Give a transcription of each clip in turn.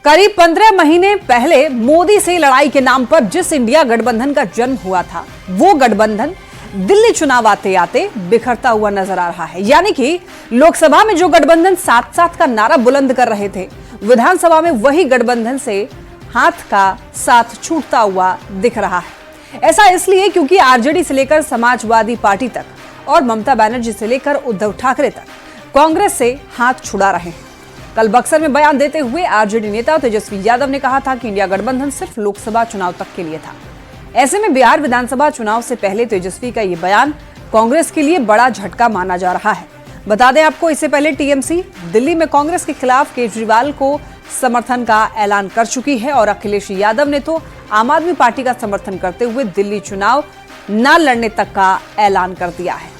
करीब 15 महीने पहले मोदी से लड़ाई के नाम पर जिस इंडिया गठबंधन का जन्म हुआ था, वो गठबंधन दिल्ली चुनाव आते आते बिखरता हुआ नजर आ रहा है। यानी कि लोकसभा में जो गठबंधन साथ साथ का नारा बुलंद कर रहे थे, विधानसभा में वही गठबंधन से हाथ का साथ छूटता हुआ दिख रहा है। ऐसा इसलिए क्योंकि आरजेडी से लेकर समाजवादी पार्टी तक और ममता बनर्जी से लेकर उद्धव ठाकरे तक कांग्रेस से हाथ छुड़ा रहे हैं। कल बक्सर में बयान देते हुए आरजेडी नेता तेजस्वी यादव ने कहा था कि इंडिया गठबंधन सिर्फ लोकसभा चुनाव तक के लिए था। ऐसे में बिहार विधानसभा चुनाव से पहले तेजस्वी का ये बयान कांग्रेस के लिए बड़ा झटका माना जा रहा है। बता दें आपको, इससे पहले टीएमसी दिल्ली में कांग्रेस के खिलाफ केजरीवाल को समर्थन का ऐलान कर चुकी है और अखिलेश यादव ने तो आम आदमी पार्टी का समर्थन करते हुए दिल्ली चुनाव न लड़ने तक का ऐलान कर दिया है।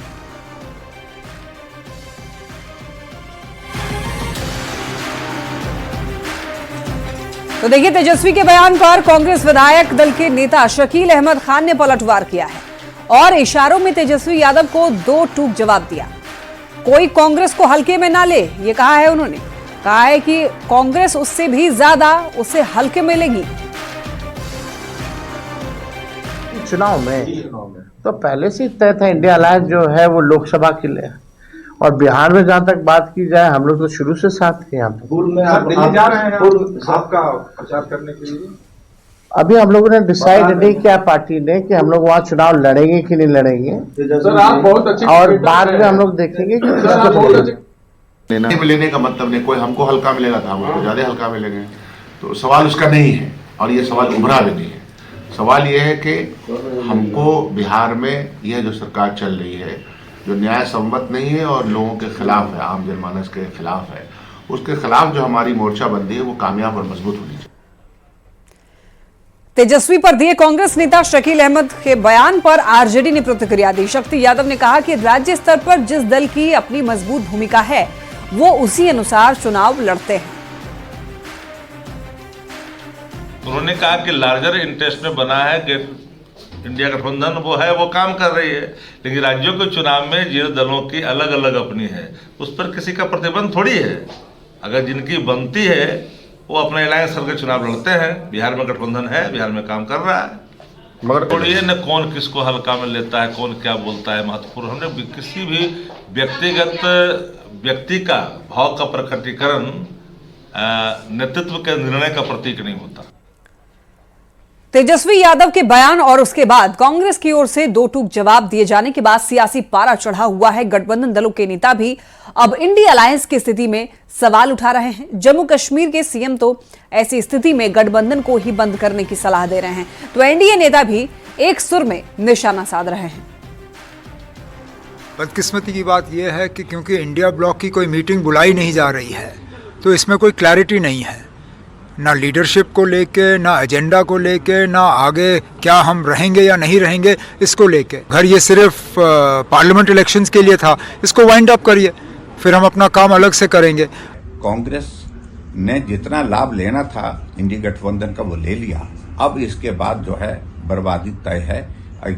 तो देखिए, तेजस्वी के बयान पर कांग्रेस विधायक दल के नेता शकील अहमद खान ने पलटवार किया है और इशारों में तेजस्वी यादव को दो टूक जवाब दिया। कोई कांग्रेस को हल्के में ना ले, ये कहा है उन्होंने। कहा है कि कांग्रेस उससे भी ज्यादा उसे हल्के में लेगी। चुनाव में तो पहले से तय था, इंडिया अलायंस जो है वो लोकसभा के लिए, और बिहार में जहां तक बात की जाए, हम लोग तो शुरू से साथ थे। यहाँ पे पूर्व में आप दिल्ली जा रहे हैं आपका प्रचार करने के लिए? अभी हम लोगों ने डिसाइड नहीं किया पार्टी ने कि हम लोग वहाँ चुनाव लड़ेंगे कि नहीं लड़ेंगे। सर, आप बहुत अच्छे और बाद में हम लोग देखेंगे कि लेने का मतलब नहीं, कोई हमको हल्का मिलेगा तो हम उसको ज्यादा हल्का मिलेंगे। तो सवाल उसका नहीं है, और ये सवाल उभरा भी नहीं है। सवाल ये है कि हमको बिहार में यह जो सरकार चल रही है, जो न्याय सम्मत नहीं है और लोगों के खिलाफ है, आम जनमानस के खिलाफ है, उसके खिलाफ जो हमारी मोर्चाबंदी है वो कामयाब और मजबूत होनी चाहिए। तेजस्वी पर दिए कांग्रेस नेता शकील अहमद के बयान पर आरजेडी ने प्रतिक्रिया दी। शक्ति यादव ने कहा कि राज्य स्तर पर जिस दल की अपनी मजबूत भूमिका है, वो उसी अनुसार चुनाव लड़ते हैं। उन्होंने कहा कि लार्जर इंटरेस्ट में बना है कि इंडिया गठबंधन वो है, वो काम कर रही है, लेकिन राज्यों के चुनाव में जिन दलों की अलग अलग अपनी है, उस पर किसी का प्रतिबंध थोड़ी है। अगर जिनकी बनती है वो अपने अलायंस करके चुनाव लड़ते हैं। बिहार में गठबंधन है, बिहार में काम कर रहा है, मगर थोड़ी न कौन किसको हल्का में लेता है, कौन क्या बोलता है महत्वपूर्ण। हमने किसी भी व्यक्ति का भाव का प्रकटीकरण नेतृत्व के निर्णय का प्रतीक नहीं होता। तेजस्वी यादव के बयान और उसके बाद कांग्रेस की ओर से दो टूक जवाब दिए जाने के बाद सियासी पारा चढ़ा हुआ है। गठबंधन दलों के नेता भी अब इंडिया अलायंस की स्थिति में सवाल उठा रहे हैं। जम्मू कश्मीर के सीएम तो ऐसी स्थिति में गठबंधन को ही बंद करने की सलाह दे रहे हैं, तो एनडीए नेता भी एक सुर में निशाना साध रहे हैं। बदकिस्मती की बात यह है कि क्योंकि इंडिया ब्लॉक की कोई मीटिंग बुलाई नहीं जा रही है, तो इसमें कोई क्लैरिटी नहीं है, ना लीडरशिप को लेके, ना एजेंडा को लेके, ना आगे क्या हम रहेंगे या नहीं रहेंगे इसको लेके। अगर ये सिर्फ पार्लियामेंट इलेक्शंस के लिए था, इसको वाइंड अप करिए, फिर हम अपना काम अलग से करेंगे। कांग्रेस ने जितना लाभ लेना था इंडिया गठबंधन का वो ले लिया। अब इसके बाद जो है बर्बादी तय है।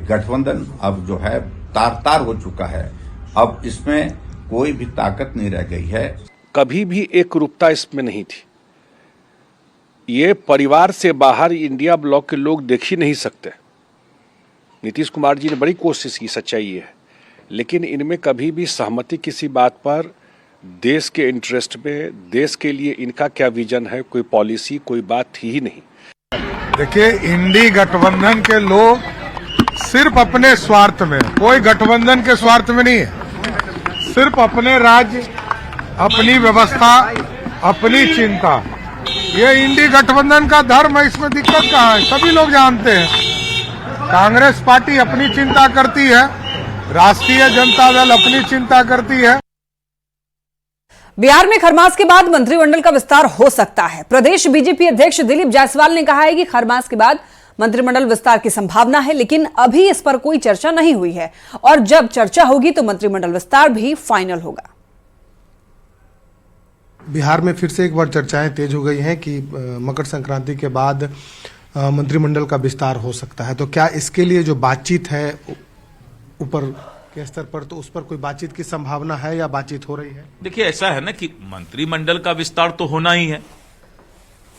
गठबंधन अब जो है तार तार हो चुका है, अब इसमें कोई भी ताकत नहीं रह गई है। कभी भी एक रूपता इसमें नहीं थी। ये परिवार से बाहर इंडिया ब्लॉक के लोग देख ही नहीं सकते। नीतीश कुमार जी ने बड़ी कोशिश की, सच्चाई है, लेकिन इनमें कभी भी सहमति किसी बात पर, देश के इंटरेस्ट में, देश के लिए इनका क्या विजन है, कोई पॉलिसी, कोई बात थी ही नहीं। देखिए, इंडी गठबंधन के लोग सिर्फ अपने स्वार्थ में, कोई गठबंधन के स्वार्थ में नहीं है, सिर्फ अपने राज्य, अपनी व्यवस्था, अपनी चिंता। ये इंडी गठबंधन का धर्म है, इसमें दिक्कत कहाँ है? सभी लोग जानते हैं। कांग्रेस पार्टी अपनी चिंता करती है, राष्ट्रीय जनता दल अपनी चिंता करती है। बिहार में खरमास के बाद मंत्रिमंडल का विस्तार हो सकता है। प्रदेश बीजेपी अध्यक्ष दिलीप जायसवाल ने कहा है कि खरमास के बाद मंत्रिमंडल विस्तार की संभावना है, लेकिन अभी इस पर कोई चर्चा नहीं हुई है, और जब चर्चा होगी तो मंत्रिमंडल विस्तार भी फाइनल होगा। बिहार में फिर से एक बार चर्चाएं तेज हो गई हैं कि मकर संक्रांति के बाद मंत्रिमंडल का विस्तार हो सकता है। तो क्या इसके लिए जो बातचीत है ऊपर के स्तर पर, तो उस पर कोई बातचीत की संभावना है या बातचीत हो रही है? देखिए, ऐसा है ना कि मंत्रिमंडल का विस्तार तो होना ही है,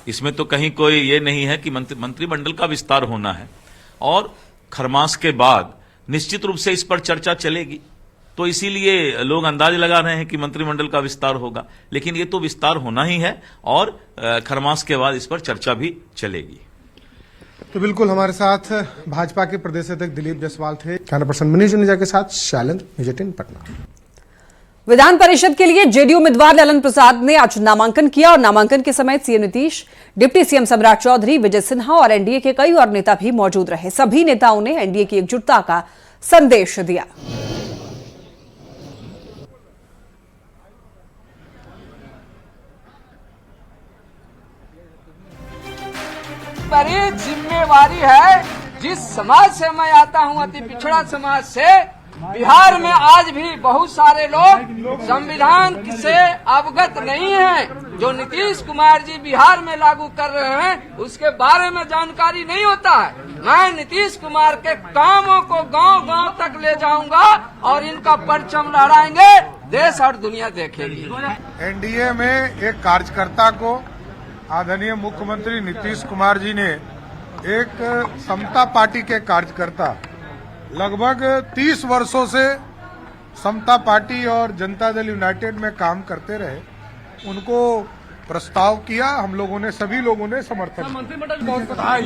इसमें तो कहीं कोई ये नहीं है कि मंत्रिमंडल का विस्तार होना है और खरमास के बाद निश्चित रूप से इस पर चर्चा चलेगी। तो इसीलिए लोग अंदाज लगा रहे हैं कि मंत्रिमंडल का विस्तार होगा, लेकिन ये तो विस्तार होना ही है और खरमास के बाद इस पर चर्चा भी चलेगी। तो बिल्कुल हमारे साथ भाजपा के प्रदेश अध्यक्ष दिलीप जायसवाल थे। कैमरा पर्सन मनीष जुनेजा के साथ शैलेंद्र, न्यूज़ 18 पटना। विधान परिषद के लिए जेडीयू उम्मीदवार ललन प्रसाद ने आज नामांकन किया और नामांकन के समय सीएम नीतीश, डिप्टी सीएम सम्राट चौधरी, विजय सिन्हा और एनडीए के कई और नेता भी मौजूद रहे। सभी नेताओं ने एनडीए की एकजुटता का संदेश दिया। बड़ी जिम्मेवारी है। जिस समाज से मैं आता हूं, अति पिछड़ा समाज से, बिहार में आज भी बहुत सारे लोग संविधान से अवगत नहीं हैं। जो नीतीश कुमार जी बिहार में लागू कर रहे हैं उसके बारे में जानकारी नहीं होता है। मैं नीतीश कुमार के कामों को गांव-गांव तक ले जाऊंगा और इनका परचम लहराएंगे, देश और दुनिया देखेगी। एनडीए में एक कार्यकर्ता को आदरणीय मुख्यमंत्री नीतीश कुमार जी ने, एक समता पार्टी के कार्यकर्ता लगभग 30 वर्षों से समता पार्टी और जनता दल यूनाइटेड में काम करते रहे, उनको प्रस्ताव किया। हम लोगों ने, सभी लोगों ने समर्थन। मंत्रिमंडल बहुत बधाई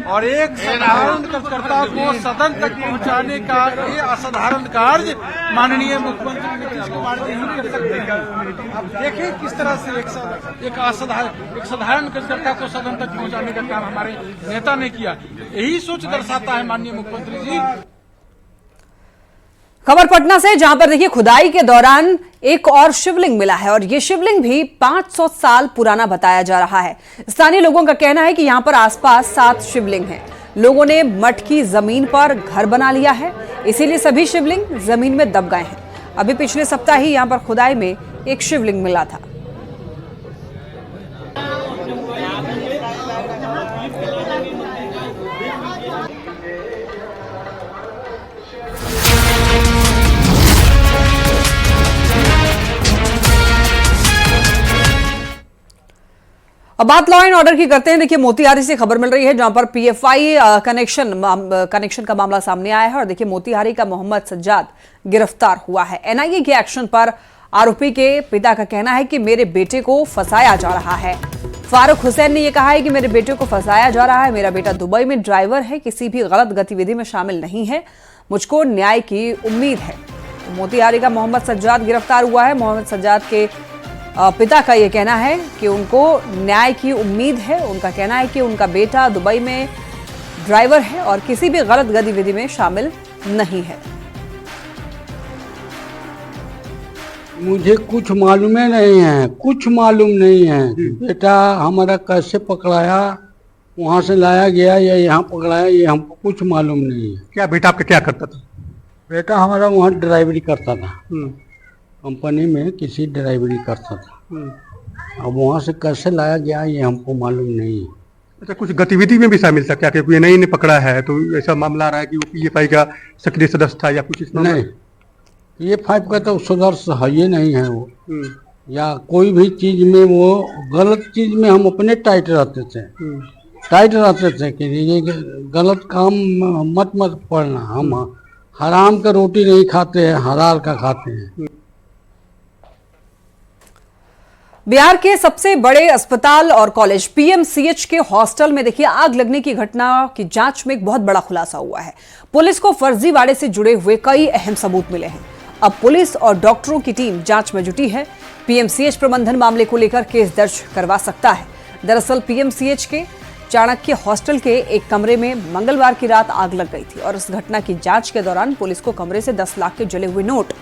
और एक साधारण कार्यकर्ता को सदन तक पहुंचाने का ये असाधारण कार्य माननीय मुख्यमंत्री नीतीश कुमार जी ही कर सकते हैं। अब देखें किस तरह से एक साधारण कार्यकर्ता को सदन तक पहुंचाने का काम हमारे नेता ने किया। यही सोच दर्शाता है माननीय मुख्यमंत्री जी। खबर पटना से, जहां पर देखिए खुदाई के दौरान एक और शिवलिंग मिला है और ये शिवलिंग भी 500 साल पुराना बताया जा रहा है। स्थानीय लोगों का कहना है कि यहां पर आसपास 7 शिवलिंग हैं। लोगों ने मठ की जमीन पर घर बना लिया है, इसीलिए सभी शिवलिंग जमीन में दब गए हैं। अभी पिछले सप्ताह ही यहां पर खुदाई में एक शिवलिंग मिला था। अब बात लॉ एंड ऑर्डर की करते हैं। देखिए मोतिहारी से खबर मिल रही है, जहां पर पीएफआई कनेक्शन का मामला सामने आया है और देखिए मोतिहारी का मोहम्मद सज्जाद गिरफ्तार हुआ है। एनआईए के एक्शन पर आरोपी के पिता का कहना है कि मेरे बेटे को फंसाया जा रहा है। फारूक हुसैन ने यह कहा है कि मेरे बेटे को फंसाया जा रहा है। मेरा बेटा दुबई में ड्राइवर है, किसी भी गलत गतिविधि में शामिल नहीं है। मुझको न्याय की उम्मीद है। तो मोतिहारी का मोहम्मद सज्जाद गिरफ्तार हुआ है। मोहम्मद सज्जाद के पिता का यह कहना है कि उनको न्याय की उम्मीद है। उनका कहना है कि उनका बेटा दुबई में ड्राइवर है और किसी भी गलत गतिविधि में शामिल नहीं है। मुझे कुछ मालूम नहीं है, कुछ मालूम नहीं है। बेटा हमारा कैसे पकड़ाया, वहाँ से लाया गया या यहाँ पकड़ाया, ये हमको कुछ मालूम नहीं है। क्या बेटा आपका क्या करता था? बेटा हमारा वहाँ ड्राइवरी करता था, कंपनी में किसी ड्राइवरी करता था। अब वहाँ से कैसे लाया गया ये हमको मालूम नहीं है। अच्छा, कुछ गतिविधि में भी शामिल था क्या? क्योंकि एनआईए ने पकड़ा है तो ऐसा मामला आ रहा है कि वो पीएफआई का सक्रिय सदस्य था या कुछ इस नहीं, पीएफआई का तो सदस्य है ही नहीं है वो। या कोई भी चीज में वो गलत चीज में हम अपने टाइट रहते थे कि ये गलत काम मत पड़ना। हम हराम का रोटी नहीं खाते हैं, हलाल का खाते हैं। बिहार के सबसे बड़े अस्पताल और कॉलेज पीएमसीएच के हॉस्टल में देखिए आग लगने की घटना की जांच में एक बहुत बड़ा खुलासा हुआ है। पुलिस को फर्जीवाड़े से जुड़े हुए कई अहम सबूत मिले हैं। अब पुलिस और डॉक्टरों की टीम जांच में जुटी है। पीएमसीएच प्रबंधन मामले को लेकर केस दर्ज करवा सकता है। दरअसल पीएमसीएच के चाणक्य हॉस्टल के एक कमरे में मंगलवार की रात आग लग गई थी और इस घटना की जांच के दौरान पुलिस को कमरे से 10 लाख के जले हुए नोट,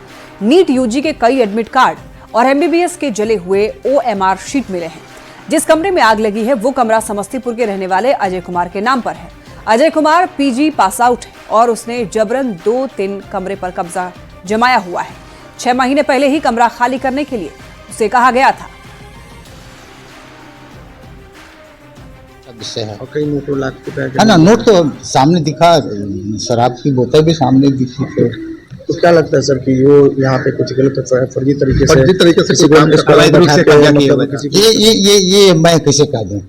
नीट यूजी के कई एडमिट कार्ड और एमबीबीएस के जले हुए ओएमआर शीट मिले हैं। जिस कमरे में आग लगी है वो कमरा समस्तीपुर के रहने वाले अजय कुमार के नाम पर है। Ajay Kumar PG pass out है और उसने जबरन 2-3 कमरे पर कब्जा जमाया हुआ है। 6 महीने पहले ही कमरा खाली करने के लिए उसे कहा गया था। है ना, नोट तो सामने दिखा, शराब की बोतल भी सामने दिखी। तो क्या लगता है सर कि वो यहाँ पे कुछ गलत फर्जी तरीके से ये मैं कैसे कह दूं,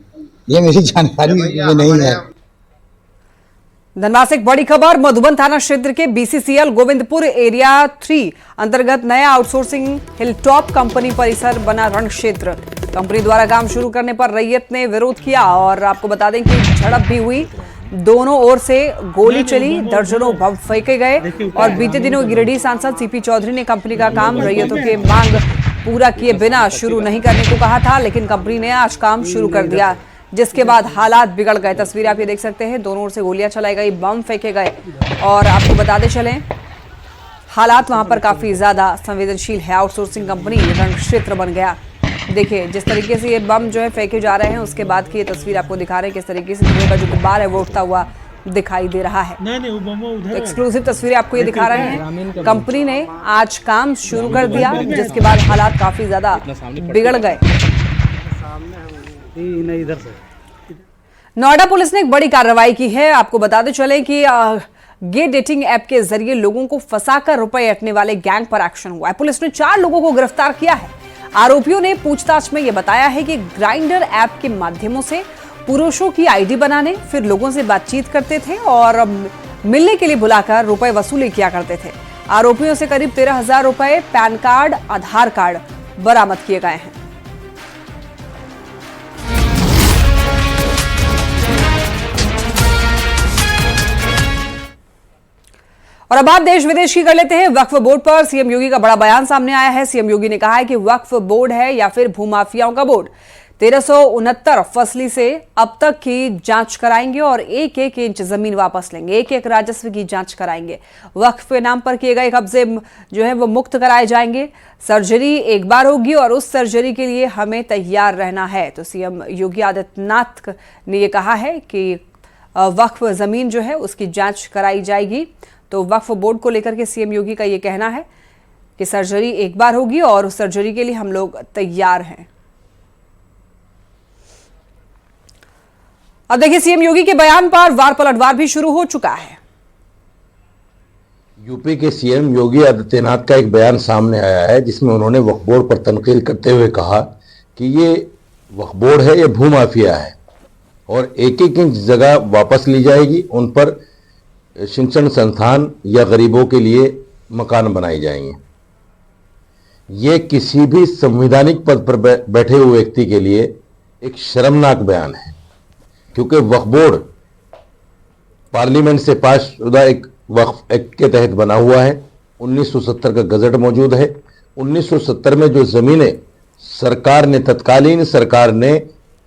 ये मेरी जानकारी में नहीं है। धनबाद से एक बड़ी खबर, मधुबन थाना क्षेत्र के बीसीसीएल गोविंदपुर एरिया 3 अंतर्गत नया आउटसोर्सिंग हिलटॉप कंपनी परिसर बना रण क्षेत्र। कंपनी द्वारा काम शुरू करने पर रैयत ने विरोध किया और आपको बता दें कि झड़प भी हुई, दोनों ओर से गोली चली, दर्जनों बम फेंके गए और बीते दिनों गिरिडीह सांसद सीपी चौधरी ने कंपनी का काम रैयतों के मांग पूरा किए बिना शुरू नहीं करने को कहा था, लेकिन कंपनी ने आज काम शुरू कर दिया, जिसके बाद हालात बिगड़ गए। तस्वीर आप ये देख सकते हैं, दोनों ओर से गोलियां चलाई गई, बम फेंके गए और आपको बताते चलें हालात वहां पर काफी ज्यादा संवेदनशील है। आउटसोर्सिंग कंपनी रण क्षेत्र बन गया। देखिए जिस तरीके से ये बम जो है फेंके जा रहे हैं, उसके बाद की ये तस्वीर आपको दिखा रहे हैं किस तरीके से धुएं का जो गुब्बार है वो उठता हुआ दिखाई दे रहा है। एक्सक्लूसिव तस्वीरें आपको ये दिखा रहे हैं। कंपनी ने आज काम शुरू कर दिया, जिसके बाद हालात काफी ज्यादा बिगड़ गए। नोएडा पुलिस ने एक बड़ी कार्रवाई की है। आपको बताते चले कि गे डेटिंग ऐप के जरिए लोगों को फंसाकर रुपए ऐंठने वाले गैंग पर एक्शन हुआ है। पुलिस ने 4 लोगों को गिरफ्तार किया है। आरोपियों ने पूछताछ में यह बताया है कि ग्राइंडर ऐप के माध्यमों से पुरुषों की आईडी बनाने, फिर लोगों से बातचीत करते थे और मिलने के लिए बुलाकर रुपए वसूली किया करते थे। आरोपियों से करीब 13,000 रुपए, पैन कार्ड, आधार कार्ड बरामद किए गए हैं। और अब बात देश विदेश की कर लेते हैं। वक्फ बोर्ड पर सीएम योगी का बड़ा बयान सामने आया है। सीएम योगी ने कहा है कि वक्फ बोर्ड है या फिर भूमाफियाओं का बोर्ड, 1369 फसली से अब तक की जांच कराएंगे और एक एक इंच जमीन वापस लेंगे, एक एक राजस्व की जांच कराएंगे। वक्फ के नाम पर किए गए कब्जे जो है वो मुक्त कराए जाएंगे। सर्जरी एक बार होगी और उस सर्जरी के लिए हमें तैयार रहना है। तो सीएम योगी आदित्यनाथ ने यह कहा है कि वक्फ जमीन जो है उसकी जांच कराई जाएगी। तो वक्फ बोर्ड को लेकर के सीएम योगी का ये कहना है कि सर्जरी एक बार होगी और उस सर्जरी के लिए हम लोग तैयार हैं। अब देखिए सीएम योगी के बयान पर वार पलटवार भी शुरू हो चुका है। यूपी के सीएम योगी आदित्यनाथ का एक बयान सामने आया है, जिसमें उन्होंने वक्फ बोर्ड पर तनकीद करते हुए कहा कि ये वक्फ बोर्ड है, ये भूमाफिया है और एक एक इंच जगह वापस ली जाएगी। उन पर शिक्षण संस्थान या गरीबों के लिए मकान बनाए जाएंगे। ये किसी भी संवैधानिक पद पर बैठे हुए व्यक्ति के लिए एक शर्मनाक बयान है, क्योंकि वक्फ बोर्ड पार्लियामेंट से पास शुदा एक वक्फ एक्ट के तहत बना हुआ है। 1970 का गजट मौजूद है। 1970 में जो जमीनें सरकार ने, तत्कालीन सरकार ने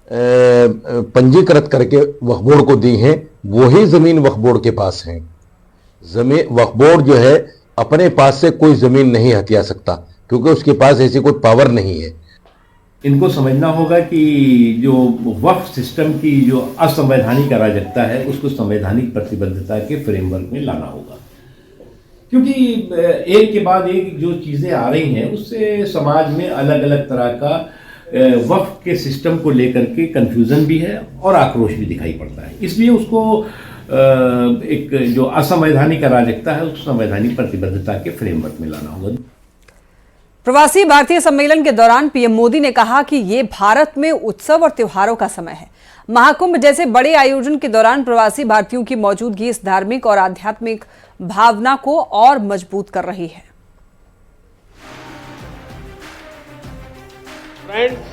पंजीकृत करके वक्फ बोर्ड को दी हैं, वही जमीन वक्फ बोर्ड के पास है। जमीन वक्फ बोर्ड जो है अपने पास से कोई जमीन नहीं हथिया सकता, क्योंकि उसके पास ऐसी कोई पावर नहीं है। इनको समझना होगा कि जो वक्फ सिस्टम की जो असंवैधानिक अराजकता है, उसको संवैधानिक प्रतिबद्धता के फ्रेमवर्क में लाना होगा, क्योंकि एक के बाद एक जो चीज़ें आ रही हैं उससे समाज में अलग अलग तरह का वक्फ के सिस्टम को लेकर के कंफ्यूजन भी है और आक्रोश भी दिखाई पड़ता है। इसलिए उसको एक जो असंवैधानिक अराजकता है उसको संवैधानिक प्रतिबद्धता के फ्रेमवर्क में लाना होगा। प्रवासी भारतीय सम्मेलन के दौरान पीएम मोदी ने कहा कि ये भारत में उत्सव और त्योहारों का समय है। महाकुंभ जैसे बड़े आयोजन के दौरान प्रवासी भारतीयों की मौजूदगी इस धार्मिक और आध्यात्मिक भावना को और मजबूत कर रही है। Friends,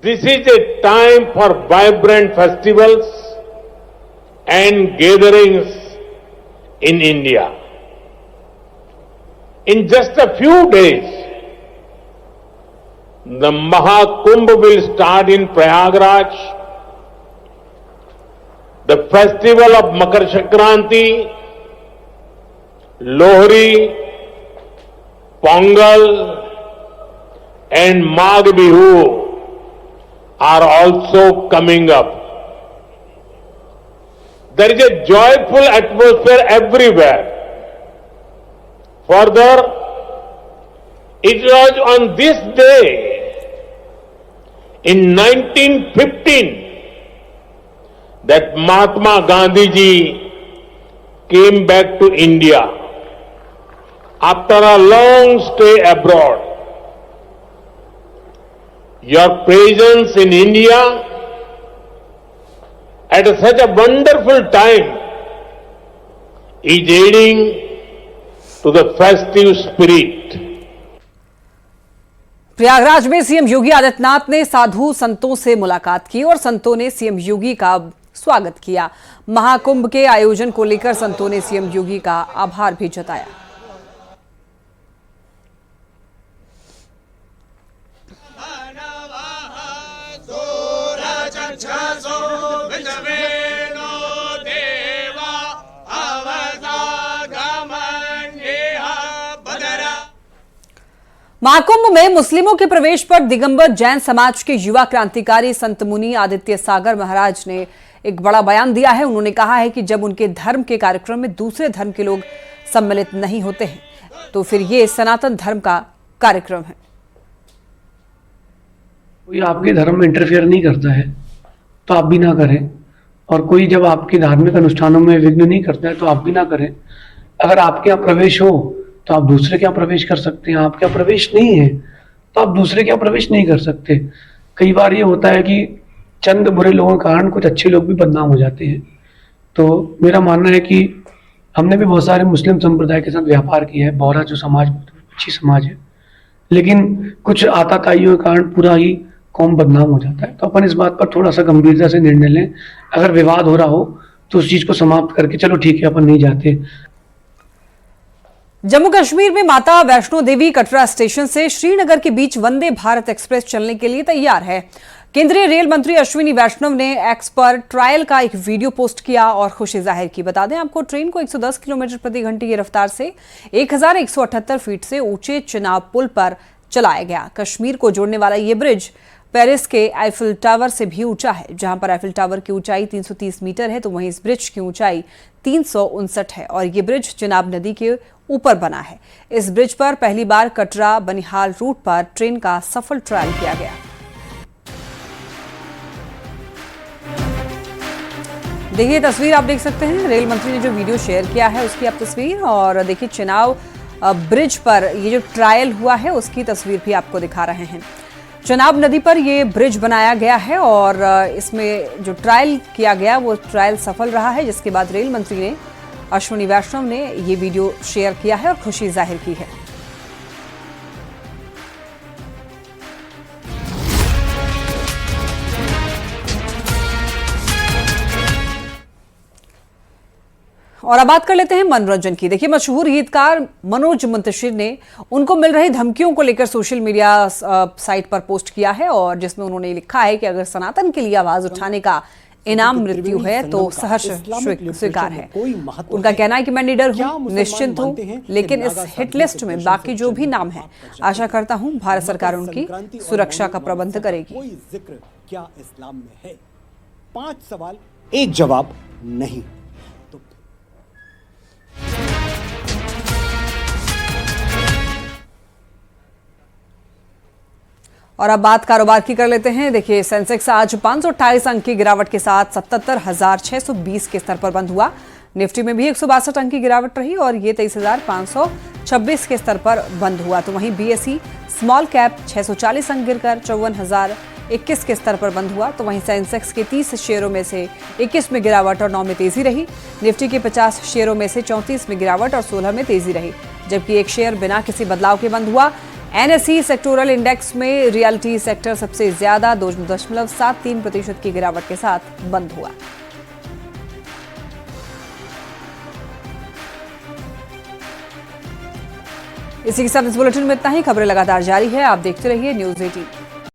this is a time for vibrant festivals and gatherings in India. In just a few days, the Mahakumbh will start in Prayagraj. The festival of Makar Sankranti, Lohri, Pongal, and Magh Bihu are also coming up. There is a joyful atmosphere everywhere. Further, it was on this day in 1915 that Mahatma Gandhi ji came back to India after a long stay abroad, your presence in India at such a wonderful time is aiding to the festive spirit. Prayagraj में CM Yogi Adityanath ने साधु संतों से मुलाकात की और संतों ने CM योगी का स्वागत किया। महाकुंभ के आयोजन को लेकर संतों ने सीएम योगी का आभार भी जताया। महाकुंभ में मुस्लिमों के प्रवेश पर दिगंबर जैन समाज के युवा क्रांतिकारी संत मुनि आदित्य सागर महाराज ने एक बड़ा बयान दिया है। उन्होंने कहा है कि जब उनके धर्म के कार्यक्रम में दूसरे धर्म के लोग सम्मिलित नहीं होते हैं तो फिर ये सनातन धर्म का कार्यक्रम है। कोई आपके धर्म में इंटरफेयर नहीं करता है तो आप भी ना करें, और कोई जब आपके धार्मिक अनुष्ठानों में विघ्न नहीं करता है तो आप भी ना करें। अगर आपके यहाँ प्रवेश हो तो आप दूसरे के यहाँ प्रवेश कर सकते हैं, आपके यहाँ प्रवेश नहीं है तो आप दूसरे के यहाँ प्रवेश नहीं कर सकते। कई बार ये होता है कि चंद बुरे लोगों के कारण कुछ अच्छे लोग भी बदनाम हो जाते हैं। तो मेरा मानना है कि हमने भी बहुत सारे मुस्लिम संप्रदाय के साथ व्यापार किया है। बोहरा जो समाज अच्छी समाज है, लेकिन कुछ आताताइयों के कारण पूरा ही कौम बदनाम हो जाता है। तो अपन इस बात पर थोड़ा सा गंभीरता से निर्णय लें। अगर विवाद हो रहा हो तो उस चीज को समाप्त करके चलो ठीक है अपन नहीं जाते। जम्मू कश्मीर में माता वैष्णो देवी कटरा स्टेशन से श्रीनगर के बीच वंदे भारत एक्सप्रेस चलने के लिए तैयार है। केंद्रीय रेल मंत्री अश्विनी वैष्णव ने एक्स पर ट्रायल का एक वीडियो पोस्ट किया और खुशी जाहिर की। बता दें आपको, ट्रेन को 110 किलोमीटर प्रति घंटे की रफ्तार से 1178 फीट से ऊंचे चिनाब पुल पर चलाया गया। कश्मीर को जोड़ने वाला ये ब्रिज पेरिस के आईफिल टावर से भी ऊंचा है। जहां पर आईफिल टावर की ऊंचाई 330 मीटर है तो वहीं इस ब्रिज की ऊंचाई 359 है और ये ब्रिज चिनाब नदी के ऊपर बना है। इस ब्रिज पर पहली बार कटरा बनिहाल रूट पर ट्रेन का सफल ट्रायल किया गया। देखिए तस्वीर आप देख सकते हैं, रेल मंत्री ने जो वीडियो शेयर किया है उसकी आप तस्वीर, और देखिए चिनाब ब्रिज पर ये जो ट्रायल हुआ है उसकी तस्वीर भी आपको दिखा रहे हैं। चिनाब नदी पर ये ब्रिज बनाया गया है और इसमें जो ट्रायल किया गया वो ट्रायल सफल रहा है, जिसके बाद रेल मंत्री ने अश्विनी वैष्णव ने ये वीडियो शेयर किया है और खुशी जाहिर की है। और अब बात कर लेते हैं मनोरंजन की। देखिए मशहूर गीतकार मनोज मुंतशिर ने उनको मिल रही धमकियों को लेकर सोशल मीडिया साइट पर पोस्ट किया है और जिसमें उन्होंने लिखा है कि अगर सनातन के लिए आवाज उठाने का इनाम मृत्यु है तो सहर्ष स्वीकार है। उनका कहना है कि मैं निडर हूं, निश्चिंत हूं, लेकिन इस हिट लिस्ट में बाकी जो भी नाम है आशा करता हूं भारत सरकार उनकी सुरक्षा का प्रबंध करेगी। कोई जिक्र क्या इस्लाम में है? 5 सवाल 1 जवाब नहीं। और अब बात कारोबार की कर लेते हैं। देखिए सेंसेक्स आज 528 अंक की गिरावट के साथ 77,620 के स्तर पर बंद हुआ। निफ्टी में भी 162 अंक की गिरावट रही और ये 23,526 के स्तर पर बंद हुआ। तो वहीं बीएसई स्मॉल कैप 640 अंक गिरकर 54,021 के स्तर पर बंद हुआ। तो वहीं सेंसेक्स के 30 शेयरों में से 21 में गिरावट और 9 में तेजी रही। निफ्टी के 50 शेयरों में से 34 में गिरावट और 16 में तेजी रही, जबकि एक शेयर बिना किसी बदलाव के बंद हुआ। एनएसई सेक्टोरल इंडेक्स में रियल्टी सेक्टर सबसे ज्यादा 2.73% की गिरावट के साथ बंद हुआ। इसी के साथ इस बुलेटिन में इतना ही। खबरें लगातार जारी है, आप देखते रहिए न्यूज़ 18।